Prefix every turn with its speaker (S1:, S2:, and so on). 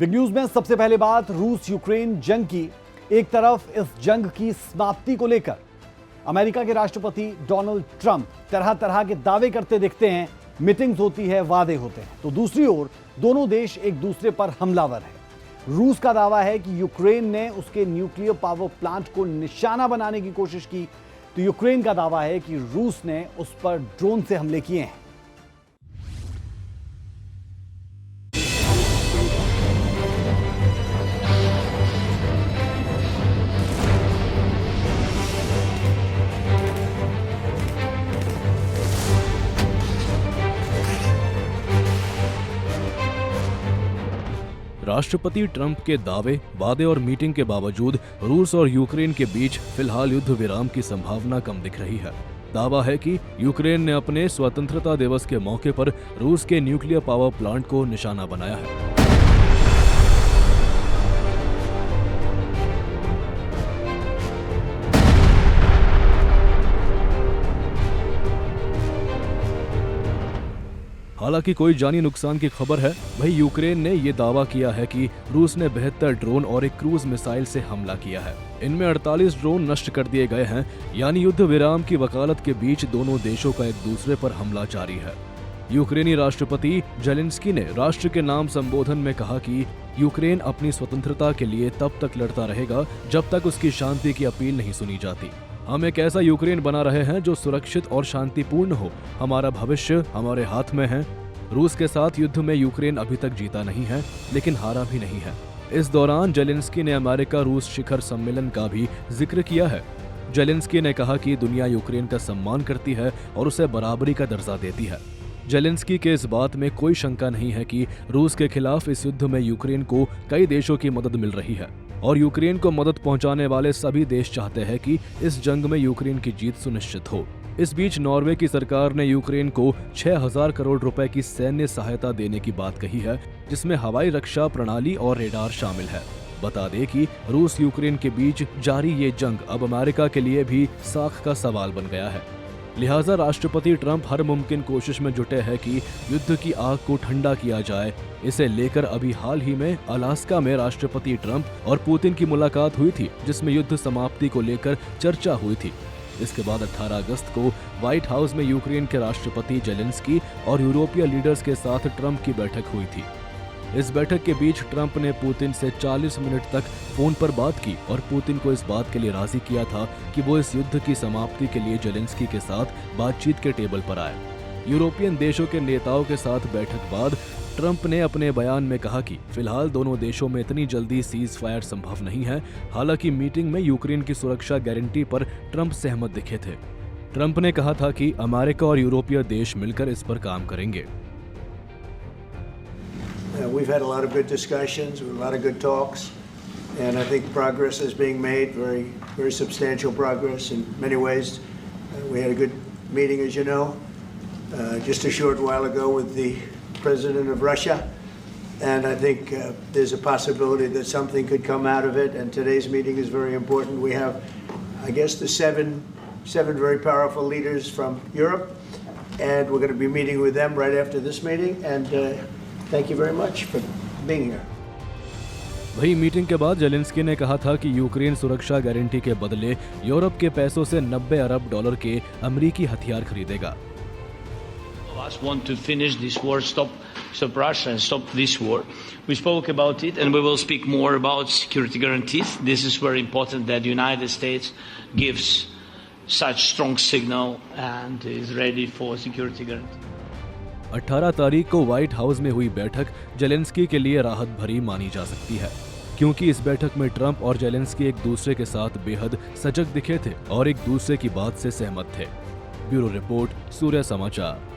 S1: Big news में सबसे पहले बात रूस यूक्रेन जंग की। एक तरफ इस जंग की समाप्ति को लेकर अमेरिका के राष्ट्रपति डोनाल्ड ट्रंप तरह तरह के दावे करते दिखते हैं, मीटिंग्स होती है, वादे होते हैं, तो दूसरी ओर दोनों देश एक दूसरे पर हमलावर हैं। रूस का दावा है कि यूक्रेन ने उसके न्यूक्लियर पावर प्लांट को निशाना बनाने की कोशिश की, तो यूक्रेन का दावा है कि रूस ने उस पर ड्रोन से हमले किए हैं।
S2: राष्ट्रपति ट्रंप के दावे, वादे और मीटिंग के बावजूद रूस और यूक्रेन के बीच फिलहाल युद्ध विराम की संभावना कम दिख रही है। दावा है कि यूक्रेन ने अपने स्वतंत्रता दिवस के मौके पर रूस के न्यूक्लियर पावर प्लांट को निशाना बनाया है। हालांकि कोई जानी नुकसान की खबर है। वहीं यूक्रेन ने ये दावा किया है कि रूस ने 72 ड्रोन और एक क्रूज मिसाइल से हमला किया है। इनमें 48 ड्रोन नष्ट कर दिए गए हैं। यानी युद्ध विराम की वकालत के बीच दोनों देशों का एक दूसरे पर हमला जारी है। यूक्रेनी राष्ट्रपति जेलेंस्की ने राष्ट्र के नाम संबोधन में कहा कि यूक्रेन अपनी स्वतंत्रता के लिए तब तक लड़ता रहेगा जब तक उसकी शांति की अपील नहीं सुनी जाती। हम एक ऐसा यूक्रेन बना रहे हैं जो सुरक्षित और शांतिपूर्ण हो। हमारा भविष्य हमारे हाथ में है। रूस के साथ युद्ध में यूक्रेन अभी तक जीता नहीं है, लेकिन हारा भी नहीं है। इस दौरान जेलेंस्की ने अमेरिका रूस शिखर सम्मेलन का भी जिक्र किया है। जेलेंस्की ने कहा कि दुनिया यूक्रेन का सम्मान करती है और उसे बराबरी का दर्जा देती है। जेलेंस्की के इस बात में कोई शंका नहीं है कि रूस के खिलाफ इस युद्ध में यूक्रेन को कई देशों की मदद मिल रही है और यूक्रेन को मदद पहुंचाने वाले सभी देश चाहते हैं कि इस जंग में यूक्रेन की जीत सुनिश्चित हो। इस बीच नॉर्वे की सरकार ने यूक्रेन को 6000 करोड़ रुपए की सैन्य सहायता देने की बात कही है, जिसमें हवाई रक्षा प्रणाली और रेडार शामिल है। बता दें कि रूस यूक्रेन के बीच जारी ये जंग अब अमेरिका के लिए भी साख का सवाल बन गया है। लिहाजा राष्ट्रपति ट्रंप हर मुमकिन कोशिश में जुटे हैं कि युद्ध की आग को ठंडा किया जाए। इसे लेकर अभी हाल ही में अलास्का में राष्ट्रपति ट्रंप और पुतिन की मुलाकात हुई थी, जिसमें युद्ध समाप्ति को लेकर चर्चा हुई थी। इसके बाद 18 अगस्त को व्हाइट हाउस में यूक्रेन के राष्ट्रपति जेलेंस्की और यूरोपीय लीडर्स के साथ ट्रंप की बैठक हुई थी। इस बैठक के बीच ट्रंप ने पुतिन से 40 मिनट तक फोन पर बात की और पुतिन को इस बात के लिए राजी किया था कि वो इस युद्ध की समाप्ति के लिए जेलेंस्की के साथ बातचीत के टेबल पर आए। यूरोपियन देशों के नेताओं के साथ बैठक बाद ट्रंप ने अपने बयान में कहा कि फिलहाल दोनों देशों में इतनी जल्दी सीज फायर संभव नहीं है। हालांकि मीटिंग में यूक्रेन की सुरक्षा गारंटी पर ट्रंप सहमत दिखे थे। ट्रंप ने कहा था कि अमेरिका और यूरोपीय देश मिलकर इस पर काम करेंगे।
S3: We've had a lot of good discussions, a lot of good talks, and I think progress is being made, very substantial progress in many ways. We had a good meeting, as you know, just a short while ago with the president of Russia, and I think there's a possibility that something could come out of it, and today's meeting is very important. We have, I guess, the seven very powerful leaders from Europe, and we're going to be meeting with them right after this meeting, and thank you very much for being here.
S2: वही meeting के बाद Zelensky ने कहा था कि Ukraine सुरक्षा guarantee के बदले यूरोप के पैसों से 90 अरब डॉलर के अमेरिकी हथियार खरीदेगा।
S4: Us want to finish this war, stop Russia and stop this war. We spoke about it, and we will speak more about security guarantees. This is very important that the United States gives such strong signal and is ready for security guarantee.
S2: 18 तारीख को white house में हुई बैठक Zelensky के लिए राहत भरी मानी जा सकती है, क्योंकि इस बैठक में ट्रंप और जेलेंस्की एक दूसरे के साथ बेहद सजग दिखे थे और एक दूसरे की बात से सहमत थे। ब्यूरो रिपोर्ट, सूर्य समाचार।